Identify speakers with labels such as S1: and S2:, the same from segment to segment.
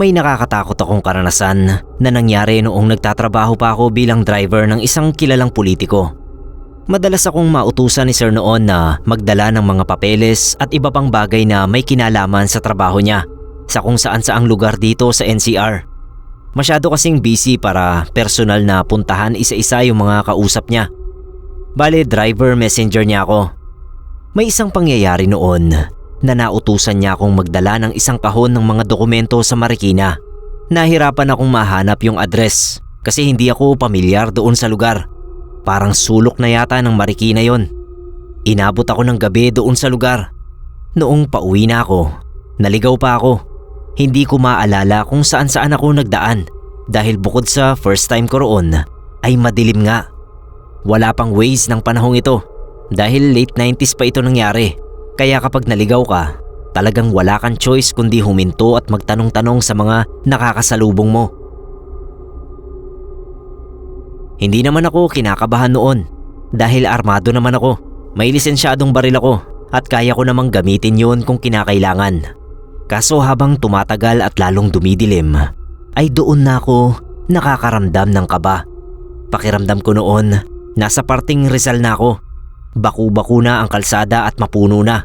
S1: May nakakatakot akong karanasan na nangyari noong nagtatrabaho pa ako bilang driver ng isang kilalang politiko. Madalas akong mautusan ni Sir noon na magdala ng mga papeles at iba pang bagay na may kinalaman sa trabaho niya sa kung saan saang lugar dito sa NCR. Masyado kasing busy para personal na puntahan isa-isa yung mga kausap niya. Bale, driver messenger niya ako. May isang pangyayari noon na nautusan niya akong magdala ng isang kahon ng mga dokumento sa Marikina. Nahirapan akong mahanap yung address kasi hindi ako pamilyar doon sa lugar. Parang sulok na yata ng Marikina yon. Inabot ako ng gabi doon sa lugar. Noong pauwi na ako, naligaw pa ako. Hindi ko maalala kung saan ako nagdaan dahil bukod sa first time ko roon ay madilim nga. Wala pang Waze ng panahong ito dahil late 90s pa ito nangyari. Kaya kapag naligaw ka, talagang wala kang choice kundi huminto at magtanong-tanong sa mga nakakasalubong mo. Hindi naman ako kinakabahan noon dahil armado naman ako. May lisensyadong baril ako at kaya ko namang gamitin yun kung kinakailangan. Kaso habang tumatagal at lalong dumidilim, ay doon na ako nakakaramdam ng kaba. Pakiramdam ko noon, nasa parting Rizal na ako. Baku-baku na ang kalsada at mapuno na.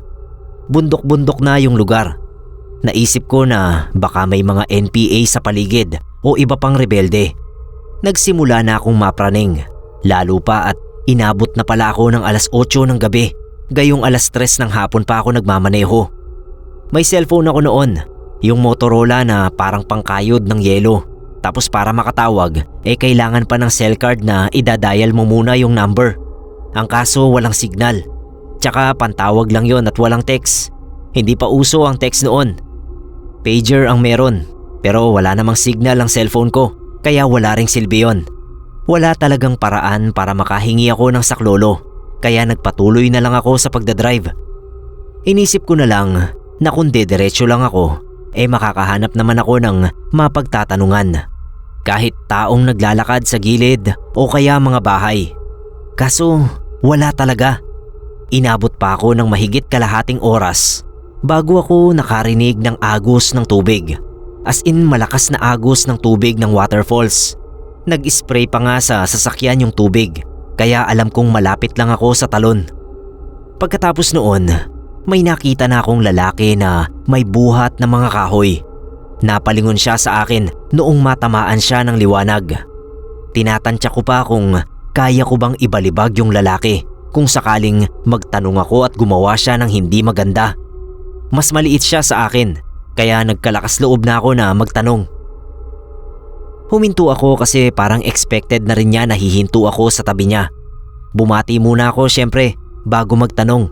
S1: Bundok-bundok na yung lugar. Naisip ko na baka may mga NPA sa paligid o iba pang rebelde. Nagsimula na akong mapraning. Lalo pa at inabot na pala ako ng alas 8 ng gabi. Gayong alas 3 ng hapon pa ako nagmamaneho. May cellphone ako noon. Yung Motorola na parang pangkayod ng yelo. Tapos para makatawag, kailangan pa ng cell card na idadial mo muna yung number. Ang kaso walang signal. Tsaka pantawag lang yon at walang text. Hindi pa uso ang text noon. Pager ang meron, pero wala namang signal ang cellphone ko, kaya wala ring silbi yon. Wala talagang paraan para makahingi ako ng saklolo, kaya nagpatuloy na lang ako sa pagdadrive. Inisip ko na lang na kung diretso lang ako, makakahanap naman ako ng mapagtatanungan. Kahit taong naglalakad sa gilid o kaya mga bahay. Kaso wala talaga. Inabot pa ako ng mahigit kalahating oras bago ako nakarinig ng agos ng tubig. As in malakas na agos ng tubig ng waterfalls. Nag-spray pa nga sa sasakyan yung tubig, kaya alam kong malapit lang ako sa talon. Pagkatapos noon, may nakita na akong lalaki na may buhat na mga kahoy. Napalingon siya sa akin noong matamaan siya ng liwanag. Tinatansya ko pa kung kaya ko bang ibalibag yung lalaki kung sakaling magtanong ako at gumawa siya ng hindi maganda. Mas maliit siya sa akin, kaya nagkalakas loob na ako na magtanong. Huminto ako kasi parang expected na rin niya na hihinto ako sa tabi niya. Bumati muna ako syempre bago magtanong.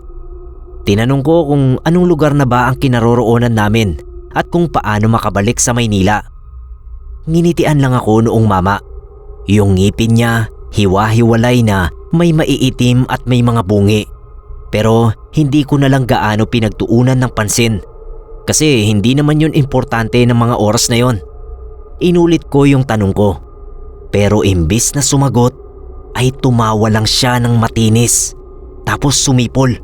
S1: Tinanong ko kung anong lugar na ba ang kinaroroonan namin at kung paano makabalik sa Maynila. Nginitian lang ako noong mama. Yung ngipin niya hiwa-hiwalay na may maiitim at may mga bungi. Pero hindi ko na lang gaano pinagtuunan ng pansin kasi hindi naman yun importante ng mga oras na yon. Inulit ko yung tanong ko, pero imbis na sumagot ay tumawa lang siya ng matinis tapos sumipol.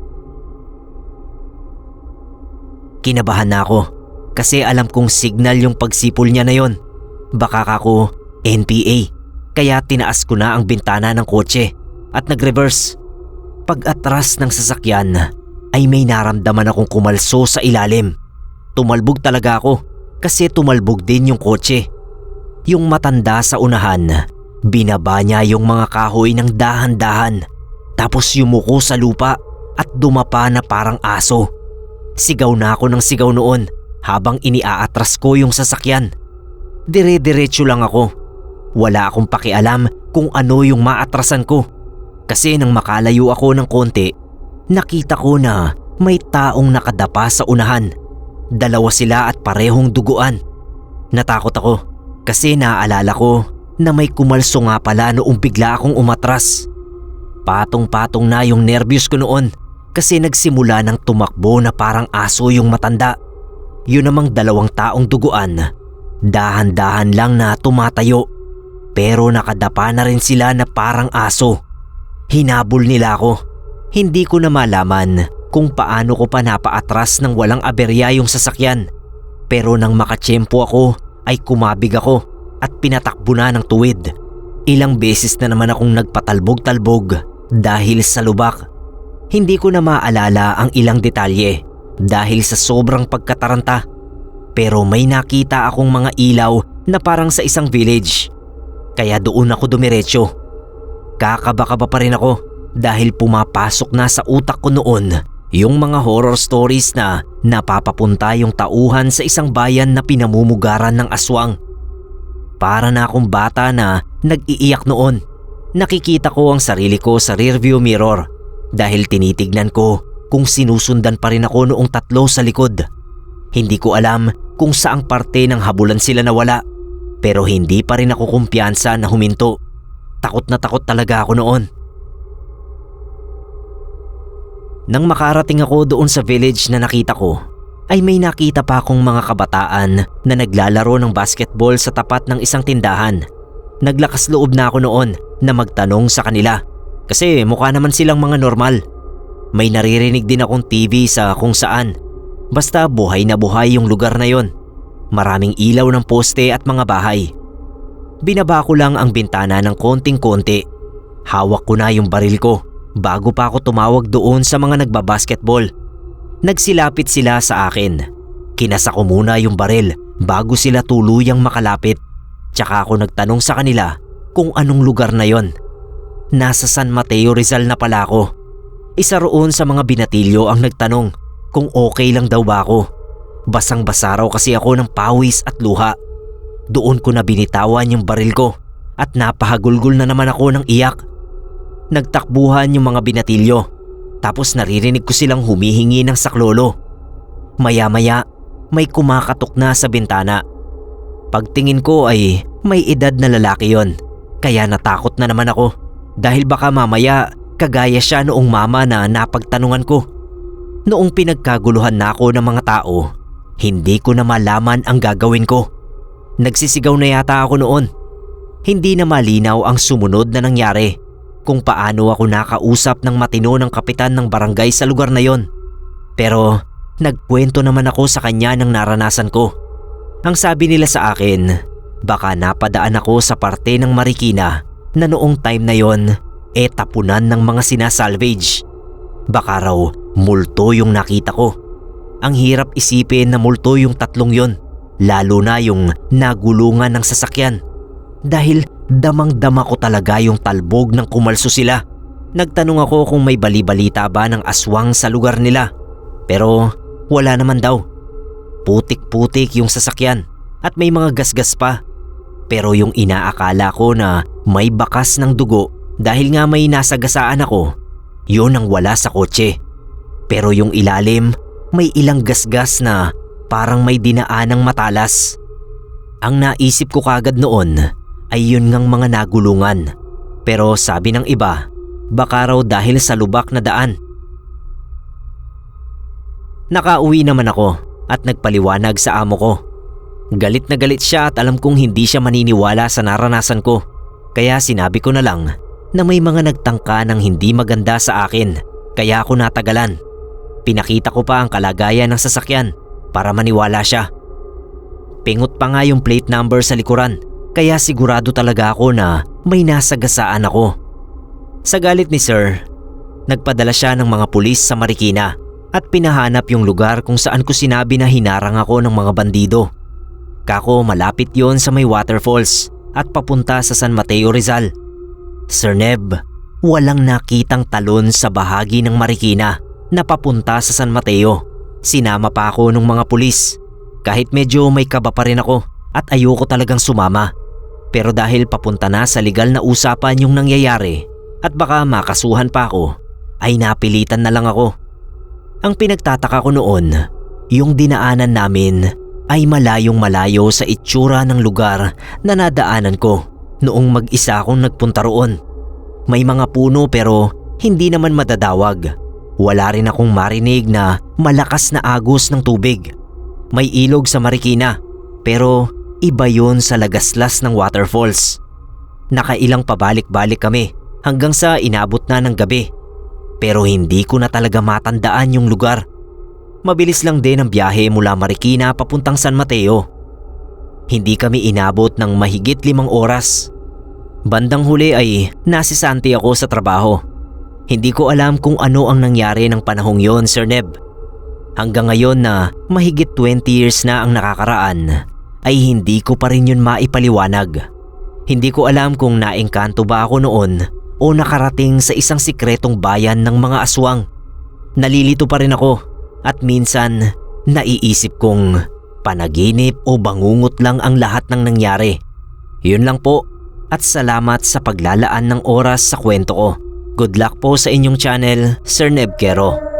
S1: Kinabahan na ako kasi alam kong signal yung pagsipol niya na yon. Baka ako NPA, kaya tinaas ko na ang bintana ng kotse at nag-reverse. Pag-atras ng sasakyan ay may naramdaman akong kumalso sa ilalim. Tumalbog talaga ako kasi tumalbog din yung kotse. Yung matanda sa unahan, binaba niya yung mga kahoy ng dahan-dahan tapos yumuko sa lupa at dumapa na parang aso. Sigaw na ako ng sigaw noon habang iniaatras ko yung sasakyan. Dire-diretso lang ako. Wala akong pakialam kung ano yung maatrasan ko. Kasi nang makalayo ako ng konti, nakita ko na may taong nakadapa sa unahan. Dalawa sila at parehong duguan. Natakot ako kasi naaalala ko na may kumalso nga pala noong bigla akong umatras. Patong-patong na yung nervyos ko noon kasi nagsimula ng tumakbo na parang aso yung matanda. Yun namang dalawang taong duguan, dahan-dahan lang na tumatayo. Pero nakadapa na rin sila na parang aso. Hinabol nila ako. Hindi ko na malaman kung paano ko pa napaatras ng walang aberya yung sasakyan. Pero nang makatsyempo ako ay kumabig ako at pinatakbo na ng tuwid. Ilang beses na naman akong nagpatalbog-talbog dahil sa lubak. Hindi ko na maalala ang ilang detalye dahil sa sobrang pagkataranta. Pero may nakita akong mga ilaw na parang sa isang village. Kaya doon ako dumiretso. Kakaba-kaba pa rin ako dahil pumapasok na sa utak ko noon yung mga horror stories na napapapunta yung tauhan sa isang bayan na pinamumugaran ng aswang. Para na akong bata na nag-iiyak noon. Nakikita ko ang sarili ko sa rearview mirror dahil tinitignan ko kung sinusundan pa rin ako noong tatlo sa likod. Hindi ko alam kung saang parte ng habulan sila nawala, pero hindi pa rin ako kumpiyansa na huminto. Takot na takot talaga ako noon. Nang makarating ako doon sa village na nakita ko, ay may nakita pa akong mga kabataan na naglalaro ng basketball sa tapat ng isang tindahan. Naglakas loob na ako noon na magtanong sa kanila kasi mukha naman silang mga normal. May naririnig din akong TV sa kung saan. Basta buhay na buhay yung lugar na yon. Maraming ilaw ng poste at mga bahay. Binaba ko lang ang bintana ng konting-konti. Hawak ko na yung baril ko bago pa ako tumawag doon sa mga nagbabasketball. Nagsilapit sila sa akin. Kinasa ko muna yung baril bago sila tuluyang makalapit. Tsaka ako nagtanong sa kanila kung anong lugar na yon. Nasa San Mateo Rizal na pala ako. Isa roon sa mga binatilyo ang nagtanong kung okay lang daw ba ako. Basang-basa raw kasi ako ng pawis at luha. Doon ko na binitawan yung baril ko at napahagulgol na naman ako ng iyak. Nagtakbuhan yung mga binatilyo tapos naririnig ko silang humihingi ng saklolo. Maya-maya may kumakatok na sa bintana. Pagtingin ko ay may edad na lalaki yon, kaya natakot na naman ako dahil baka mamaya kagaya siya noong mama na napagtanungan ko. Noong pinagkaguluhan na ako ng mga tao, hindi ko na malaman ang gagawin ko. Nagsisigaw na yata ako noon. Hindi na malinaw ang sumunod na nangyari, kung paano ako nakausap ng matino ng kapitan ng barangay sa lugar na yon. Pero nagkwento naman ako sa kanya ng naranasan ko. Ang sabi nila sa akin, baka napadaan ako sa parte ng Marikina na noong time na yon tapunan ng mga sinasalvage. Baka raw multo yung nakita ko. Ang hirap isipin na multo yung tatlong yon, lalo na yung nagulungan ng sasakyan. Dahil damang-dama ko talaga yung talbog ng kumalso sila. Nagtanong ako kung may bali-balita ba ng aswang sa lugar nila. Pero wala naman daw. Putik-putik yung sasakyan at may mga gasgas pa. Pero yung inaakala ko na may bakas ng dugo dahil nga may nasagasaan ako, yun ang wala sa kotse. Pero yung ilalim, may ilang gasgas na parang may dinaanang matalas. Ang naisip ko kagad noon ay yun ngang mga nagulungan. Pero sabi ng iba, baka raw dahil sa lubak na daan. Nakauwi naman ako at nagpaliwanag sa amo ko. Galit na galit siya at alam kong hindi siya maniniwala sa naranasan ko. Kaya sinabi ko na lang na may mga nagtangka ng hindi maganda sa akin, kaya ako natagalan. Pinakita ko pa ang kalagayan ng sasakyan para maniwala siya. Pingot pa nga yung plate number sa likuran, kaya sigurado talaga ako na may nasagasaan ako. Sa galit ni Sir, nagpadala siya ng mga pulis sa Marikina at pinahanap yung lugar kung saan ko sinabi na hinarang ako ng mga bandido. Kako malapit yon sa may waterfalls at papunta sa San Mateo Rizal. Sir Neb, walang nakitang talon sa bahagi ng Marikina na papunta sa San Mateo. Sinama pa ako ng mga pulis. Kahit medyo may kaba pa rin ako at ayoko talagang sumama. Pero dahil papunta na sa legal na usapan yung nangyayari at baka makasuhan pa ako, ay napilitan na lang ako. Ang pinagtataka ko noon, yung dinaanan namin ay malayong malayo sa itsura ng lugar na nadaanan ko noong mag-isa akong nagpunta roon. May mga puno pero hindi naman madadawag. Wala rin akong marinig na malakas na agos ng tubig. May ilog sa Marikina pero iba yun sa lagaslas ng waterfalls. Nakailang pabalik-balik kami hanggang sa inabot na ng gabi. Pero hindi ko na talaga matandaan yung lugar. Mabilis lang din ang biyahe mula Marikina papuntang San Mateo. Hindi kami inabot ng mahigit 5 oras. Bandang huli ay nasisanti ako sa trabaho. Hindi ko alam kung ano ang nangyari ng panahong yon, Sir Neb. Hanggang ngayon na mahigit 20 years na ang nakakaraan, ay hindi ko pa rin yun maipaliwanag. Hindi ko alam kung naengkanto ba ako noon o nakarating sa isang sikretong bayan ng mga aswang. Nalilito pa rin ako at minsan naiisip kong panaginip o bangungot lang ang lahat ng nangyari. Yun lang po at salamat sa paglalaan ng oras sa kwento ko. Good luck po sa inyong channel, Sir Neb Quero.